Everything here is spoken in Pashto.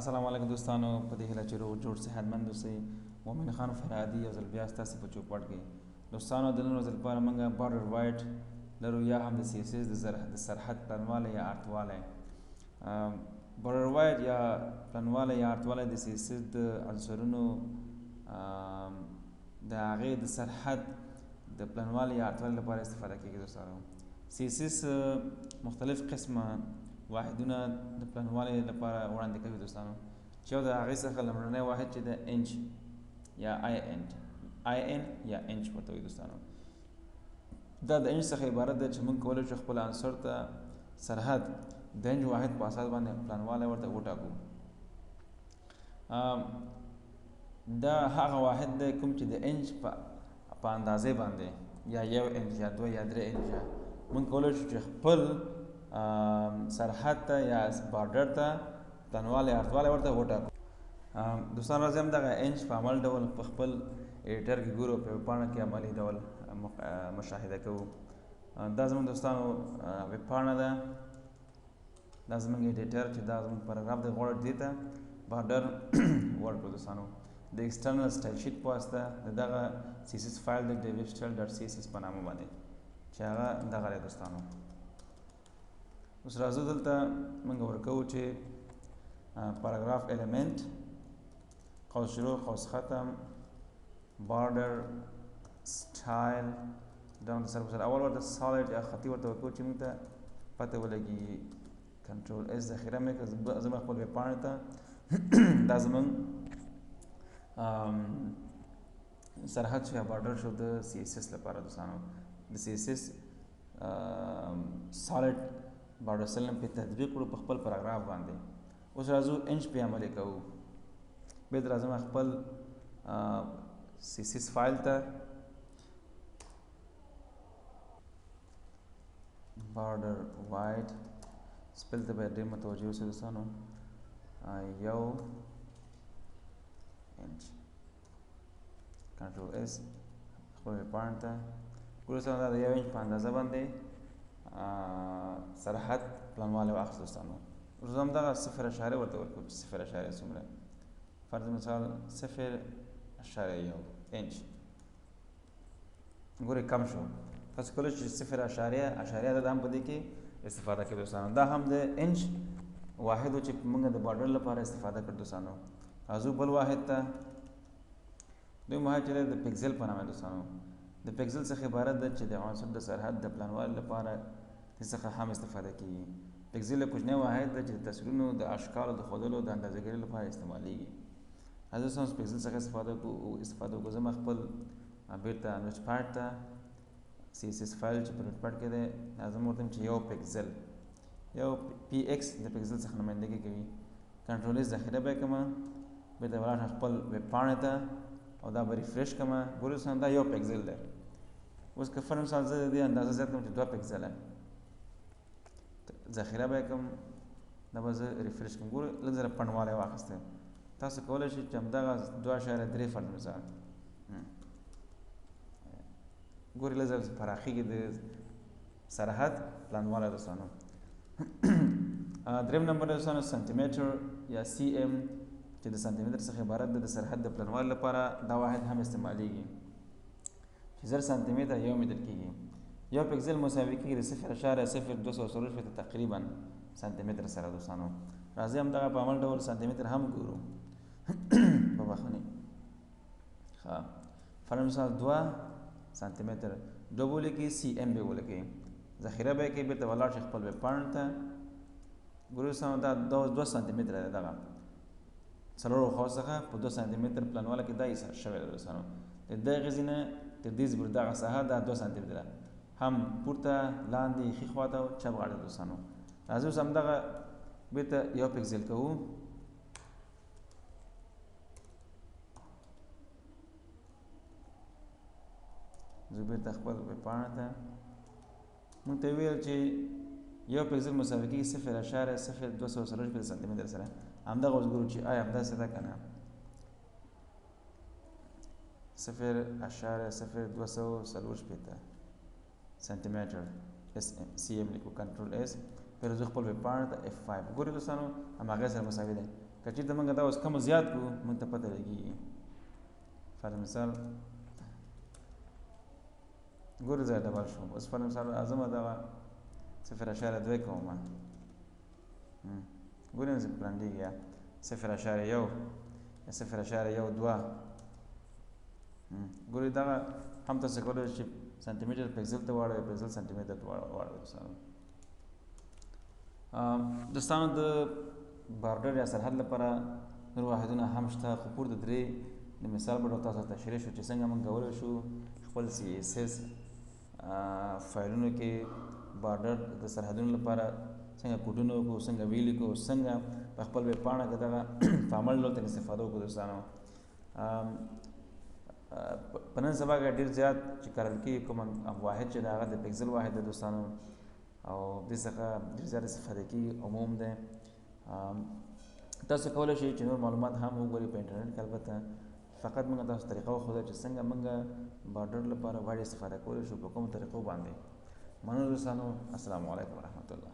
السلام علیکم دوستانو په دې هیله چې روغ جوړ صحتمند اوسئ مومن خان فرهادي یو ځل بیا ستاسو په چوپړ کې دوستانو د نن ورځې لپاره موږ بارډر وایډ لرو یا هم د سیاسیز د سرحد پلنوالی یا اړتوالی بارډر وایډ یا پلنوالی یا اړتوالی د سیاسیز د عنصرونو د هغې د سرحد د پلنوالی یا اړتوالی لپاره استفاده کیږي دوستانو سیاسیز مختلف قسمه واحدونه د پلنوالي لپاره وړاندې کوي دوستانو چې یو د هغې څخه لومړنی واحد چې د انچ یا آی ان یا انچ ورته وایي دوستانو دا د انچ څخه عبارت ده چې موږ کولی شو خپل عنصر ته سرحد د انچ واحد په اساس باندې پلنوالی ورته وټاکو دا هغه واحد دی کوم چې د انچ په اندازې باندې یا 1 انچ یا 2 یا 3 انچه موږ کولی شو چې خپل سرحد ته یا بارډر ته پلنوالی اړتوالی ورته وټاکو دوستان راځي هم دغه انچ په عمل ډول په خپل ایډیټر کې ګورو په ویبپاڼه کې عملي ډول مشاهده کوو دا زموږ دوستانو ویبپاڼه ده دا زموږ ایډیټر چې دا زموږ پاراګراف دی غواړو دې ته بارډر ورکړو دوستانو د ایکسټرنل سټایل شیټ په واسطه د دغه سیسیس فایل د devstyle.css په نامه باندې چې هغه دغه دی دوستانو اوس راځو دلته موږ ورکوو چې پاراګراف الیمنٹ قوس شروع قوس ختم بارډر سټایل دا د سر په سر اول ورته سالډ یا خطي ورته ورکوو چې موږ ته پته ولګي کنټرول اس ذخیره مې کړه زموږ خپل ویبپاڼې ته دا زموږ سرحد شو یا بارډر شو د سی ایس ایس لپاره دوستانو د سی ایس ایس سالډ بارډر سلم په تطبیق کړو په خپل پاراګراف باندې اوس راځو انچ په عملي کوو بیا راځم خپل سی ایس ایس فایل ته بارډر وایډ سپل ته باید ډېر متوجه اوسئ دوستانو 1 انچ کنټرول اس خپل ویبپاڼې ته ګورو دوستانو دا د 1 انچ په اندازه باندې سرحد پلنوالی واخیست دوستانو اوس هم دغه 0.1 ورته ورکړو چې 0.1 څومره فرض مثال 0.1 انچ ګورئ کم شو تاسو کولی شئ 0.1 د هم په دې کې استفاده کوي دوستانو دا هم د انچ واحد چې موږ د بارډر لپاره استفاده کړو دوستانو راځو بل واحد ته دویم واحد چې د پکسل په نامه دوستانو د پکسل څخه عبارت ده چې د عنصر د سرحد د پلنوالي لپاره څخه هم استفاده کیږي پکسل یو کوچنی واحد ده چې د تصویرونو د اشکالو د ښودلو د اندازهګیرۍ لپاره استعمالیږي راځو اوس پکسل څخه استفاده وکړو زه خپل بیرته نوټ پاډ ته سی ایس ایس فایل چې په نوټ پاډ کې دی لازم ورته چې یو پکسل یو پی ایکس د پکسل څخه نمایندګي کوي کنټرول اس ذخیره به کومه بیرته ولاړ خپل ویبپاڼې ته او دا به ریفریش کومه ګورو دا یو پکسل دی اوس که فرض مثال زه د دې اندازه زیات کړم چې 2 پکسله ذخیره به کوم دا به زه ریفریش کوم ګورو لږ زره پڼوالی واخیستی تاسو کولی شئ چې همدغه 2.3 فرض مثال ګورې لږ زره پراخېږي د سرحد پلانوالی دوستانو دریم نمبر دوستانو سانتیمتر یا سی ام چې د سانتیمتر څخه عبارت ده د سرحد د پلنوالي لپاره دا واحد هم استعمالیږي چې 1000 سانتیمتر 1 متر کېږي یو پکسل مساوي کېږي د 0.0240 تقریبا سانتیمتر سره دوستانو راځئ همدغه په عمل ډول سانتیمتر هم ګورو په بخښنې ښه فرض مثال 2 سانتیمتر 2 به ولیکئ سی ام به ولیکئ ذخیره به یې کوئ بېرته ولاړ شئ خپل ویبپاڼې ته ګورو دوستانو دا 2 سانتیمتره دی دغه څلورو خواو څخه په 2 سانتیمتر پلنواله کې دا ایسار شوی دی دوستانو د دغې ځای نه تر دې پورې دغه ساحه دا 2 سانتیمتره هم پورته لاندې ښي خواته او چپ غاړه دوستانو راځئ اوس همدغه بېرته یو پکسل کوو زه بېرته خپل ویبپاڼې ته موږ ته ویل چې یو پکسل مساوي کېږي 0.0240 سانتیمتر سره همدغه اوس ګورو چې آیا همداسې ده که نه 0.0240 سانتیمتر سی ام لیکو کنټرول اس پھر زه خپل ویبپاڼې ته F5 ګورئ دوستانو هماغې سره مساوي دی که چېرته موږ دا اوس کم زیات کړو موږ ته پته لګېږي. فار مثال ګورو ځای ډبل شو، اوس فار مثال اعظمه دغه 0.2 کومه ګورئ زه پلانډېږي یا 0.1 یا 0.12 ګورئ دغه هم تاسو کولی شئ سانتي میټر پکسل ته واړوئ، پکسل سانتي میټر ته واړوئ. دوستانو د بارډر یا سرحد لپاره نور واحدونه هم شته، خو پورته درې د مثال په ډول تاسو تشریح شو چې څنګه موږ کولی شو خپل CSS فایلونو کې بارډر د سرحدونو لپاره څنګه کوډونه وکړو، څنګه ویلې کړو، څنګه په خپل ویب پاڼه کې دغه په عمل ډول ترې استفاده وکړو. دوستانو په نن سبا کې ډېر زیات چې کارول کېږي کوم واحد چې د هغه د پکسل واحد دی دوستانو، او دې څخه ډېر زیات استفاده کېږي، عموم دی. تاسو کولی شئ چې نور معلومات هم وګورئ په انټرنیټ کې. البته فقط موږ تاسو طریقه وښوده چې څنګه موږ بارډر لپاره واړې استفاده کولی شو، په کومو طریقو باندې. مننه دوستانو، السلام علیکم ورحمة الله.